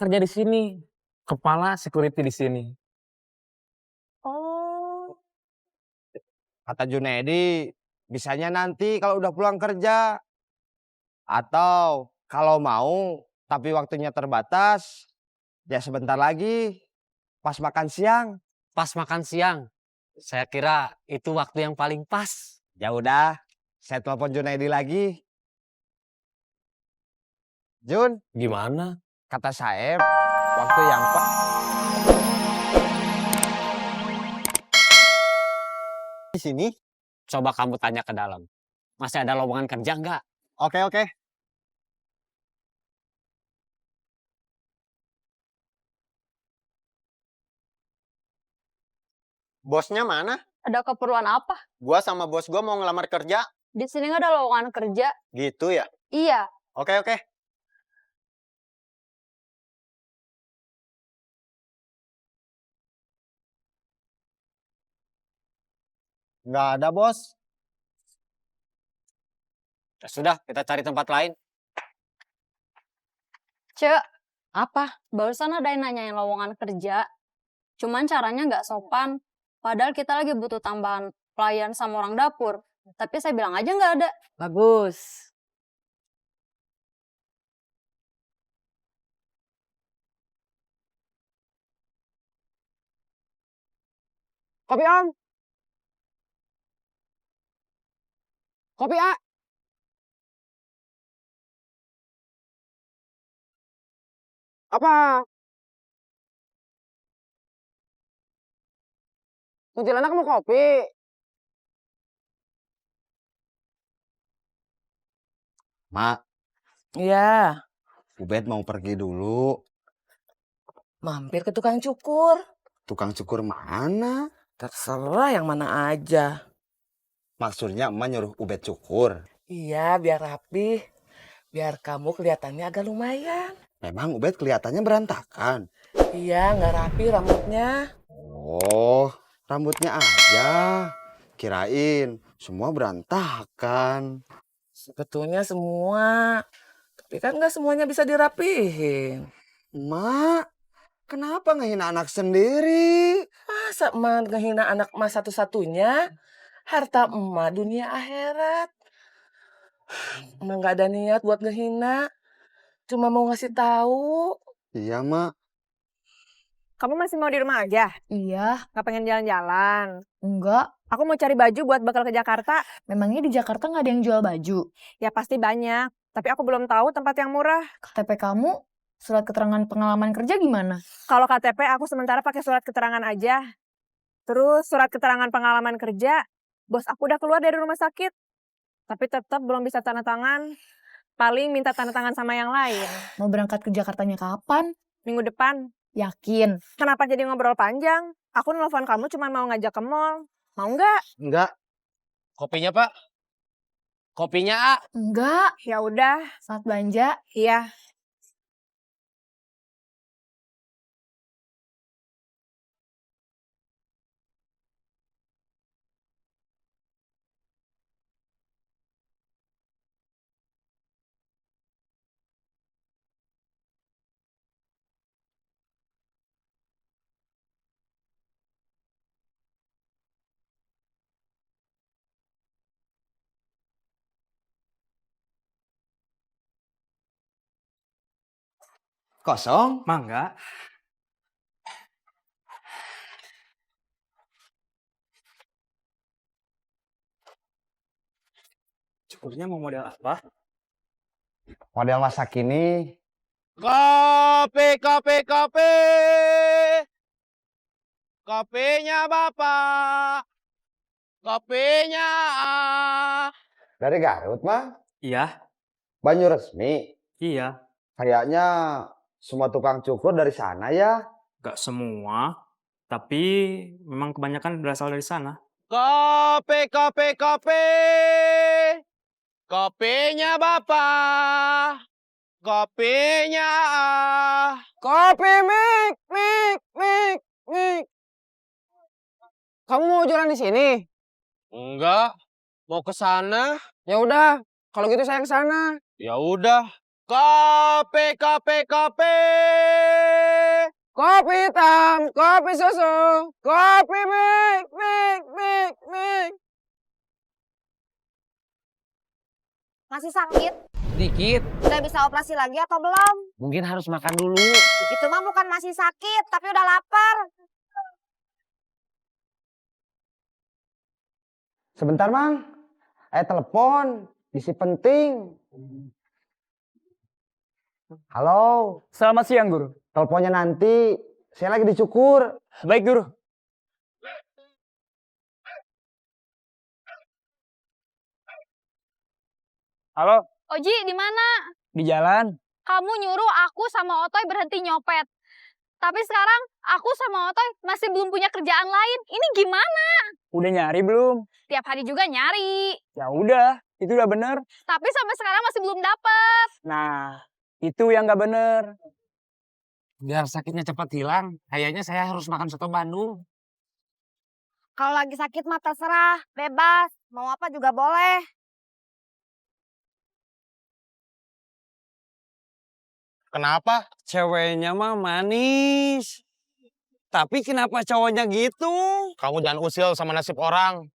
kerja di sini. Kepala security di sini. Oh, Kata Junedi, bisanya nanti kalau udah pulang kerja. Atau kalau mau, tapi waktunya terbatas, ya sebentar lagi, pas makan siang. Pas makan siang. Saya kira itu waktu yang paling pas. Ya udah, saya telepon Junedi lagi. Jun, Gimana? kata Saeb, waktu yang pas. Di sini? Coba kamu tanya ke dalam. Masih ada lowongan kerja nggak? Oke. Bosnya mana? ada keperluan apa? Gua sama bos gua mau ngelamar kerja. Di sini nggak ada lowongan kerja. Gitu ya? Iya, Oke. Nggak ada, bos. Ya sudah, kita cari tempat lain. Cek. Apa? Barusan ada yang nanyain lowongan kerja. Cuman caranya nggak sopan. Padahal kita lagi butuh tambahan pelayan sama orang dapur. Tapi saya bilang aja nggak ada. Bagus. Kopi Om. Kopi A. Apa? Kuntilanak mau kopi. Mak, Iya, Ubed mau pergi dulu. mampir ke tukang cukur. Tukang cukur mana? Terserah yang mana aja. Maksudnya emak nyuruh Ubed cukur. Iya, biar rapi. Biar kamu kelihatannya agak lumayan. Memang Ubed kelihatannya berantakan. Iya, nggak rapi rambutnya. Oh, rambutnya aja. Kirain semua berantakan. Sebetulnya semua. Tapi kan nggak semuanya bisa dirapihin. Mak, kenapa ngehina anak sendiri? Masa emak ngehina anak emak satu-satunya? Harta emak dunia akhirat. Emak nggak ada niat buat ngehina. Cuma mau ngasih tahu. Iya, Mak. Kamu masih mau di rumah aja? Iya, Nggak pengen jalan-jalan? enggak. Aku mau cari baju buat bakal ke Jakarta. Memangnya di Jakarta nggak ada yang jual baju? Ya pasti banyak. Tapi aku belum tahu tempat yang murah. KTP kamu, surat keterangan pengalaman kerja gimana? Kalau KTP aku sementara pakai surat keterangan aja. Terus surat keterangan pengalaman kerja, bos aku udah keluar dari rumah sakit. Tapi tetap belum bisa tanda tangan. Paling minta tanda tangan sama yang lain. Mau berangkat ke Jakartanya kapan? Minggu depan. Yakin? Kenapa jadi ngobrol panjang? Aku nelfon kamu cuma mau ngajak ke mall. Mau nggak? Enggak. Kopinya, Pak. Kopinya, A. Enggak. Ya udah. Saat belanja? Iya. Kosong? Mangga. Cukurnya mau model apa? Model masa kini. Kopi. Kopinya Bapak. Kopinya A. Dari Garut, Mah. Iya, Banyu resmi. iya. Kayaknya semua tukang cukur dari sana ya. Gak semua, tapi memang kebanyakan berasal dari sana. Kopi. Kopinya Bapak. Kopinya A. Kopi, Mik. Kamu mau jualan di sini? Enggak, mau ke sana. Ya udah, kalau gitu saya ke sana. Ya udah. Kopi, kopi, kopi. Kopi hitam, kopi susu, kopi mik, mik, mik, mik. Masih sakit? Dikit. Udah bisa operasi lagi atau belum? Mungkin harus makan dulu. Itu mah bukan masih sakit, tapi udah lapar. Sebentar, Mang. Telepon. Misi penting. Halo. Selamat siang, Guru. Teleponnya nanti. Saya lagi dicukur. Baik, Guru. Halo, Oji, di mana? di jalan. Kamu nyuruh aku sama Otoy berhenti nyopet. Tapi sekarang aku sama Otoy masih belum punya kerjaan lain. Ini gimana? Udah nyari belum? Tiap hari juga nyari. Ya udah, itu udah bener. Tapi sampai sekarang masih belum dapet. Nah, itu yang nggak bener. Biar sakitnya cepat hilang, kayaknya saya harus makan soto Bandung. Kalau lagi sakit mah terserah, bebas. Mau apa juga boleh. Kenapa? Ceweknya mah manis. Tapi kenapa cowoknya gitu? Kamu jangan usil sama nasib orang.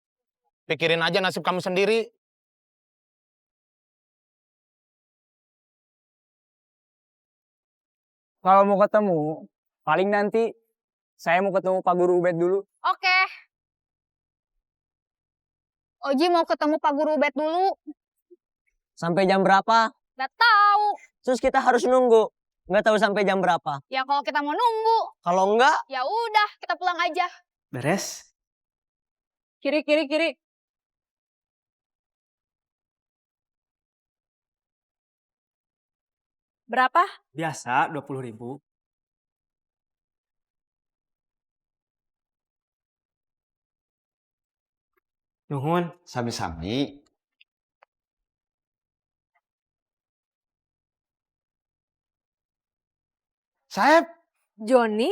Pikirin aja nasib kamu sendiri. Kalau mau ketemu, paling nanti saya mau ketemu Pak Guru Ubed dulu. Oke. Oji mau ketemu Pak Guru Ubed dulu. Sampai jam berapa? Gak tahu. Terus kita harus nunggu. Nggak tahu sampai jam berapa. Ya kalau kita mau nunggu, Kalau enggak, ya udah kita pulang aja. Beres? Kiri, kiri, kiri. Berapa? Biasa 20.000. Nuhun. Sami-sami. Saeb, Joni?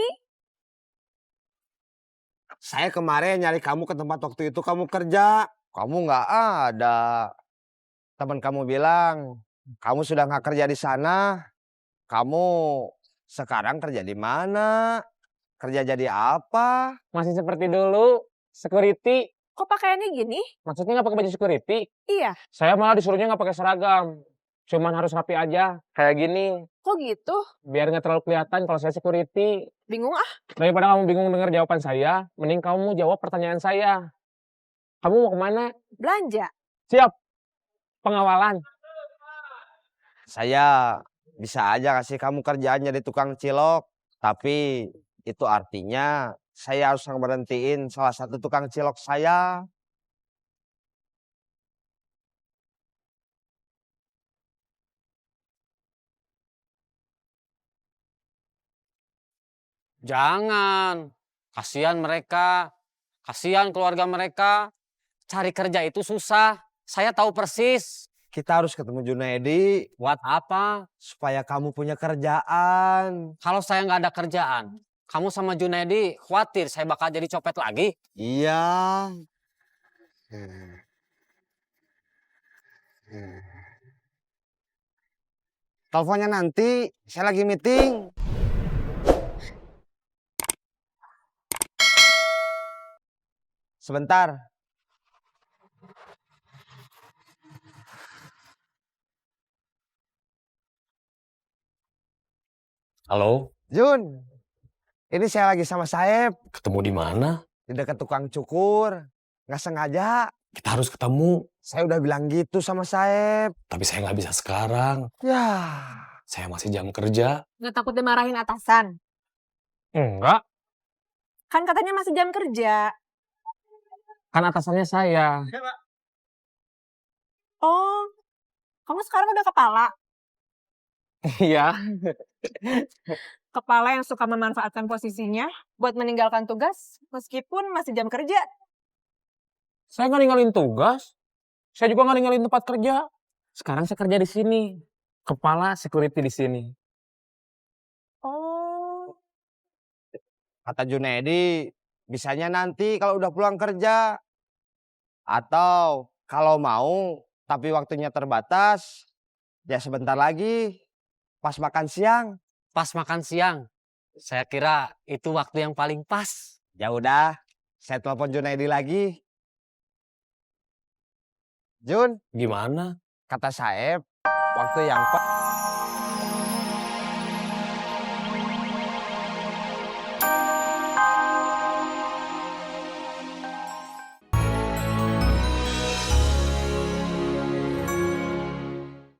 saya kemarin nyari kamu ke tempat waktu itu kamu kerja. Kamu nggak ada. Teman kamu bilang, kamu sudah nggak kerja di sana. Kamu sekarang kerja di mana? Kerja jadi apa? masih seperti dulu. Security. Kok pakaiannya gini? Maksudnya nggak pakai baju security? Iya. Saya malah disuruhnya nggak pakai seragam. Cuman harus rapi aja. Kayak gini. Kok gitu? Biar nggak terlalu kelihatan kalau saya security. Bingung ah. Daripada kamu bingung dengar jawaban saya, mending kamu jawab pertanyaan saya. Kamu mau kemana? Belanja. Siap. Pengawalan. Saya bisa aja kasih kamu kerjaan jadi tukang cilok. Tapi itu artinya saya harus berhentiin salah satu tukang cilok saya. Jangan. Kasihan mereka. Kasihan keluarga mereka. Cari kerja itu susah. Saya tahu persis. Kita harus ketemu Junaedi Buat apa? supaya kamu punya kerjaan. Kalau saya nggak ada kerjaan, kamu sama Junaidi khawatir saya bakal jadi copet lagi? Iya. Teleponnya nanti, saya lagi meeting. Sebentar. Halo, Jun, ini saya lagi sama Saeb ketemu di mana? di dekat tukang cukur. Nggak sengaja. Kita harus ketemu, Saya udah bilang gitu sama Saeb. tapi saya nggak bisa sekarang. Ya, Saya masih jam kerja. Nggak takut dimarahin atasan? Enggak, Kan katanya masih jam kerja. kan atasannya saya. Oh, kamu sekarang udah kepala? Iya. Kepala yang suka memanfaatkan posisinya buat meninggalkan tugas meskipun masih jam kerja. Saya nggak ninggalin tugas. Saya juga nggak ninggalin tempat kerja. Sekarang saya kerja di sini. Kepala security di sini. Oh, kata Junaedi, bisanya nanti kalau udah pulang kerja. Atau kalau mau, tapi waktunya terbatas, ya sebentar lagi. pas makan siang. Pas makan siang. Saya kira itu waktu yang paling pas. Ya udah, saya telepon Junaidi lagi. Jun, Gimana? kata Saeb, waktu yang pas